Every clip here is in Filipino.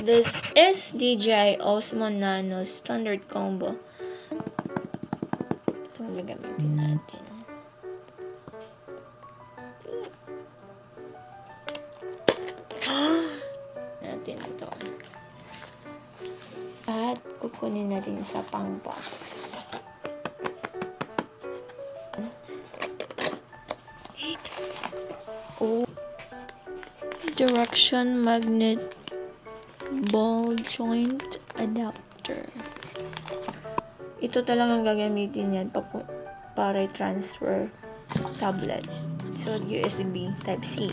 This is DJI Osmo Nano Standard Combo. Itong gagamitin natin. Natin ito. At kukunin natin sa pang box. Direction magnet ball joint adapter. Ito talagang gagamitin yan para transfer tablet. So, USB Type-C.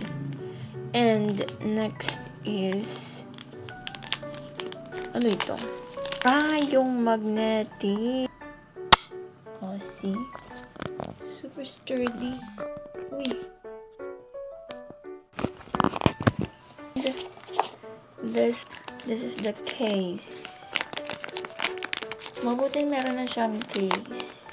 And next is ano ito? Yung magnetic. Oh, see? Super sturdy. Uy. This is the case. Mabuting meron na siyang case.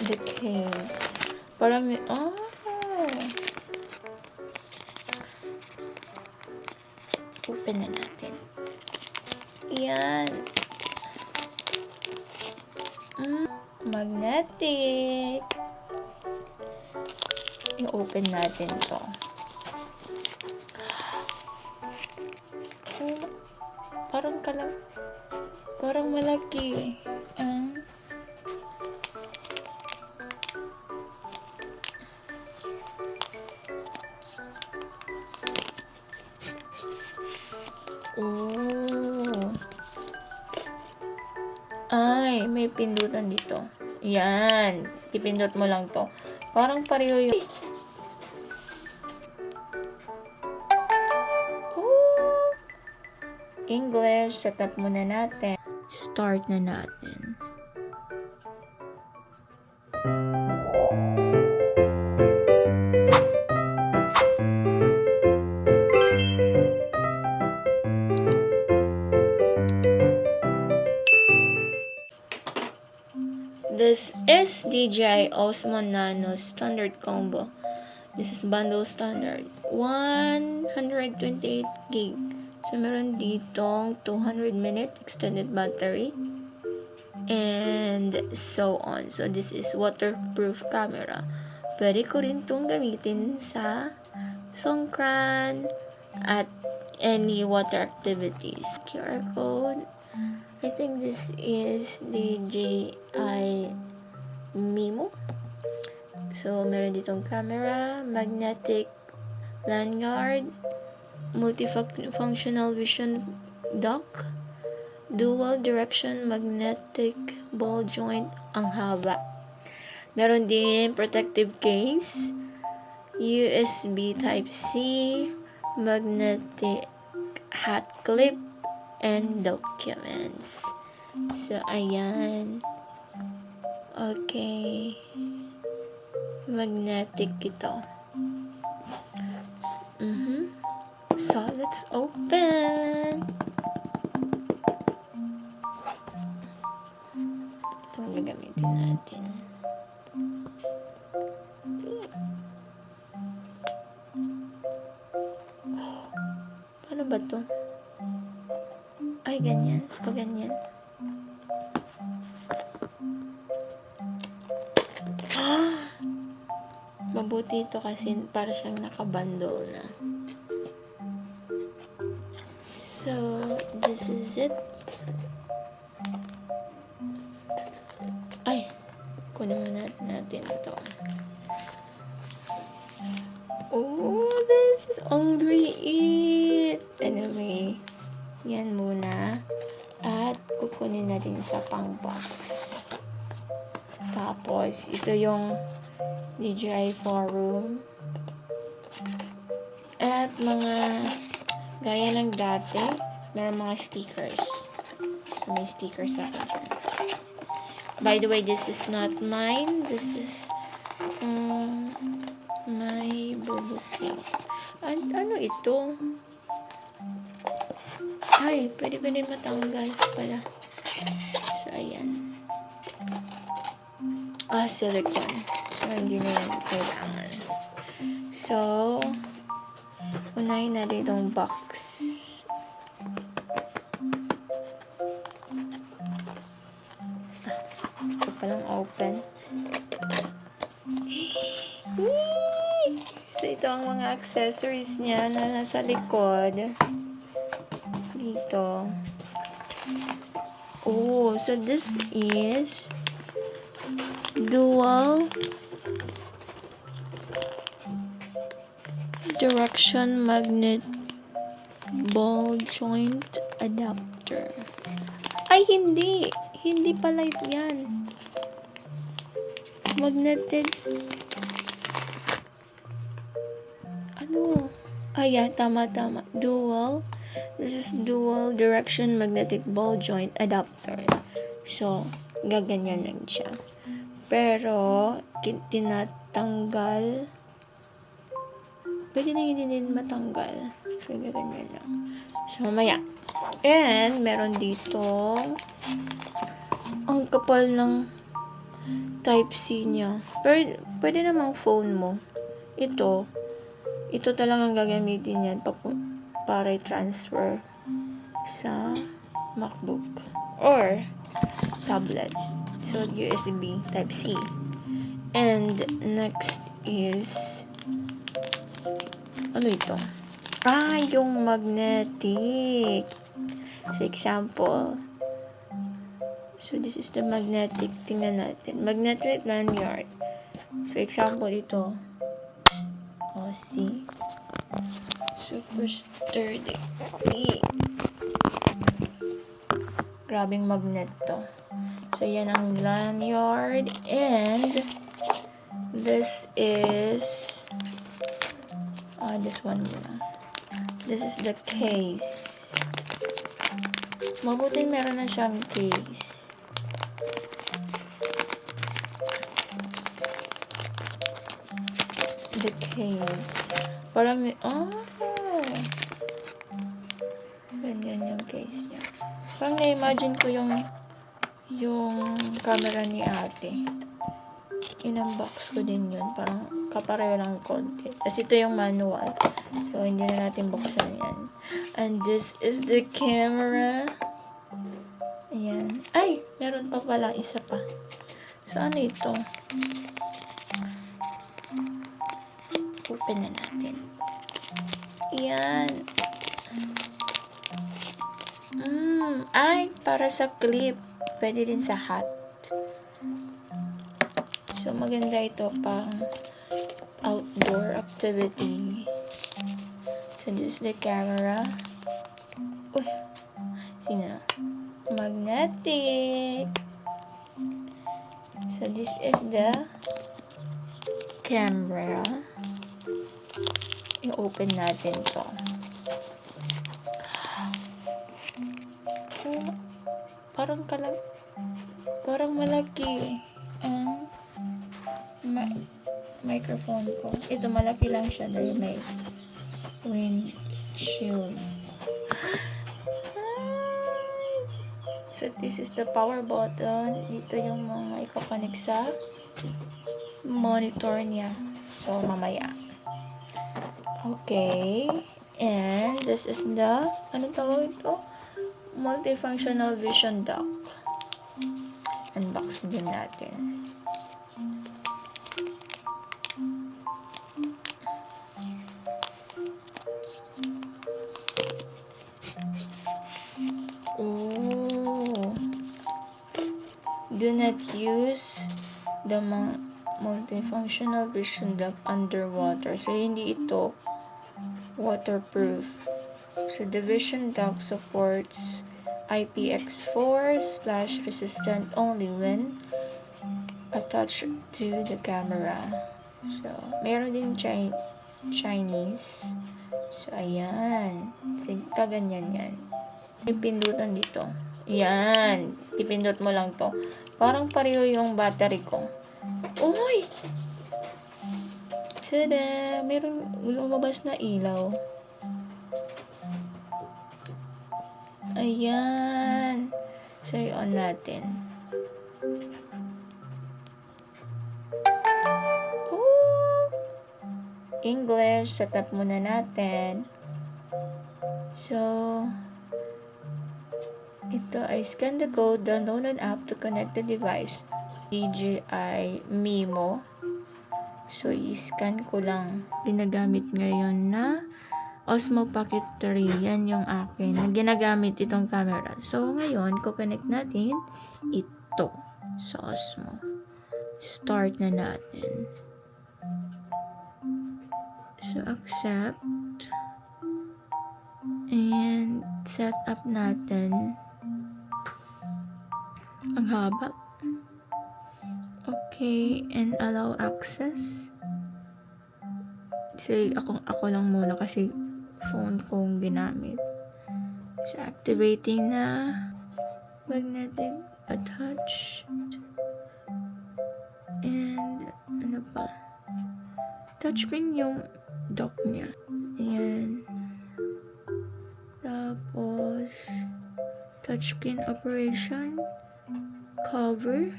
The case. Parang, open na natin. Yan. Magnetic. I-open natin to. Parang malaki. Ay, may pindutan dito. Yan. Ipindot mo lang to. Parang pareho yung English. Setup muna natin. Start na natin. This is DJI Osmo Nano Standard Combo. This is bundle standard. 128 gig. So, meron ditong 200 minute extended battery. And so on. So, this is waterproof camera. Pwede ko rin itong gamitin sa songkran at any water activities. QR code. I think this is DJI Mimo. So, meron ditong camera, magnetic lanyard, multifunctional vision dock, dual direction magnetic ball joint, ang haba. Meron din protective case, USB Type-C, magnetic hat clip, and documents. So, ayan. Okay. Magnetic ito. So, let's open. Ito ang gagamitin natin. Paano ba to? Ay, ganyan. Pag ganyan. Mabuti ito kasi para siyang nakabundle na. So, this is it. Ay, kunin muna natin ito. Oh, this is only it. Anyway, yan muna. At kukunin natin sa pang box. Tapos, ito yung DJI Forum. At mga gaya ng dati, meron mga stickers. So, may stickers ako dyan. By the way, this is not mine. This is my bubukyo. Ano ito? Ay, pwede matanggal pala. So, ayan. Silicone. So, hindi na yan kailangan. So, So, unahin natin itong box. Ito palang open. So, ito ang mga accessories niya na nasa likod. Dito. Oh, so this is dual direction magnet ball joint adapter. Ay, hindi. Hindi pala yan. Magnetic. Ano? Ayan, tama. This is dual direction magnetic ball joint adapter. So, gaganyan lang siya. Pero, tinatanggal. Pwede na hindi din matanggal. So, gaganyan lang. So, mamaya. And, meron dito ang kapal ng Type-C niya. Pero, pwede namang phone mo. Ito talagang gagamitin yan para i-transfer sa MacBook or tablet. So, USB Type-C. And, next is ano ito? Yung magnetic. So, example. So, this is the magnetic. Tingnan natin. Magnetic lanyard. So, example ito. See? Super sturdy. Grabing magnet to. So, yan ang lanyard. And, this is this one muna. This is the case. Mabuting meron na siyang case. The case. Parang, ganyan yung case niya. Parang na-imagine ko yung camera ni ate. In-unbox ko din yun. Parang kapareho lang konti. Tapos ito yung manual. So, hindi na natin buksan yan. And this is the camera. Ayan. Ay! Meron pa pala. Isa pa. So, ano ito? Open na natin. Ayan. Ay! Para sa clip. Pwede din sa hat. So, maganda ito pang outdoor activity. So, this is the camera. Uy! Sino? Magnetic. So, this is the camera. I-open natin to. Parang malaki ang microphone ko. Ito, malaki lang siya dahil may windshield. So, this is the power button. Dito yung mga ikapanik sa monitor niya. So, mamaya. Okay. And, this is the, ano tawag ito? Multifunctional vision dock. Unbox din natin. Do not use the multifunctional vision dock underwater. So, hindi ito waterproof. So, the vision dock supports IPX4/resistant only when attached to the camera. So, meron din Chinese. So, ayan. Kaganyan yan. Ipindutan dito. Yan. Ipindot mo lang to. Parang pareho yung battery ko. Uy! Tada! Merong lumabas na ilaw. Ayan. So, i-on natin. Oh! English. Set up muna natin. So, ito ay scan the code, download an app to connect the device. DJI Mimo. So, i-scan ko lang. Ginagamit ngayon na Osmo Pocket 3. Yan yung akin. Na ginagamit itong camera. So, ngayon, kukonect natin ito sa Osmo. Start na natin. So, accept. And set up natin. Ang haba. Okay, and allow access. So, ako lang muna kasi phone kong ginamit. So, activating na. Wag natin attach. And, ano pa? Touchscreen yung dock niya. Ayan. Tapos, touchscreen operation. Cover.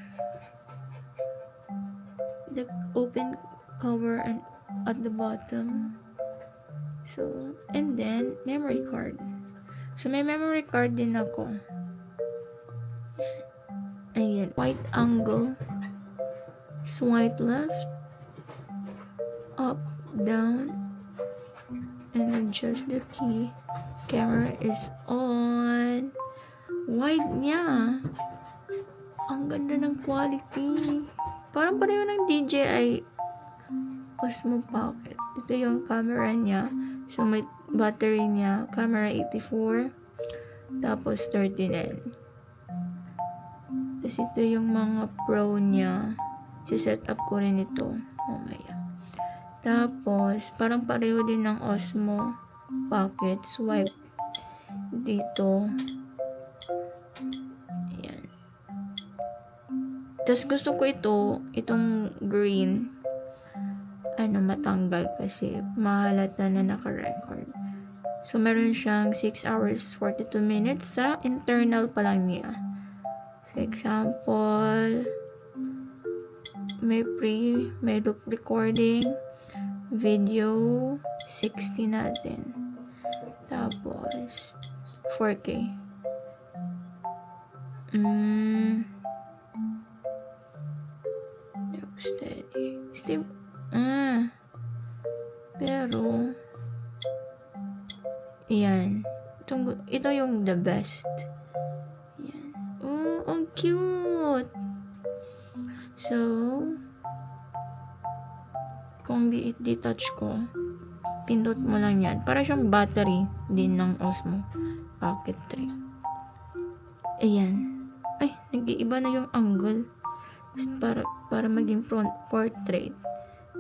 The open cover and at the bottom. So, and then, memory card. So, may memory card din ako. Ayan. Wide angle. Swipe left. Up, down. And adjust the key. Camera is on. Wide niya. Ang ganda ng quality. Parang pareho ng DJI Osmo Pocket. Ito yung camera niya. So, may battery niya. Camera 84. Tapos, 39. Tapos, ito yung mga pro niya. Set up ko rin ito. Mamaya. Tapos, parang pareho din ng Osmo Pocket. Swipe dito. Ayan. Tapos gusto ko itong green, matanggal kasi mahalata na naka-record. So, meron siyang 6 hours 42 minutes sa internal pa lang niya. So, example, may loop recording, video, 60 natin. Tapos, 4K. Steady. Pero, yan. Ito yung the best. Yan. Oh, ang cute! So, kung di-touch ko, pindot mo lang yan. Para siyang battery din ng Osmo Pocket 3. Ayan. Ay, nag-iiba na yung angle. Para maging front portrait.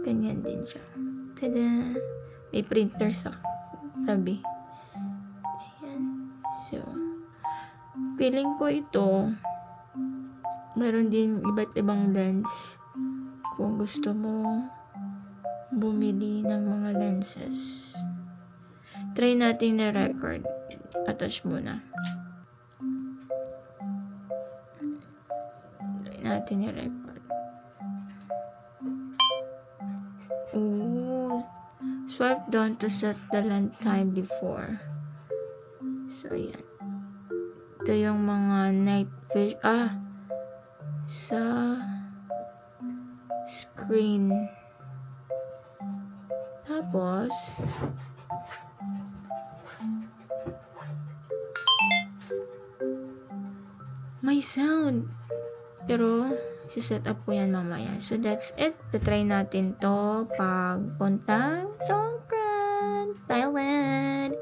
Ganyan din siya. Tada! May printer sa tabi. Ayan. So, feeling ko ito, meron din iba't ibang lens. Kung gusto mo bumili ng mga lenses. Try natin na record. Attach muna. Try natin yung record. Swipe down to set the land time before. So, yan. Ito yung mga night vision. Sa screen. Tapos, may sound. Pero, set up ko yan mamaya. So, that's it. Try natin to pagpuntang Songkran, Thailand.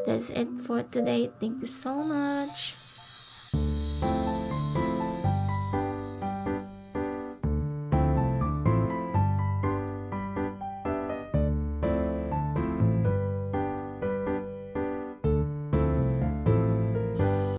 That's it for today. Thank you so much.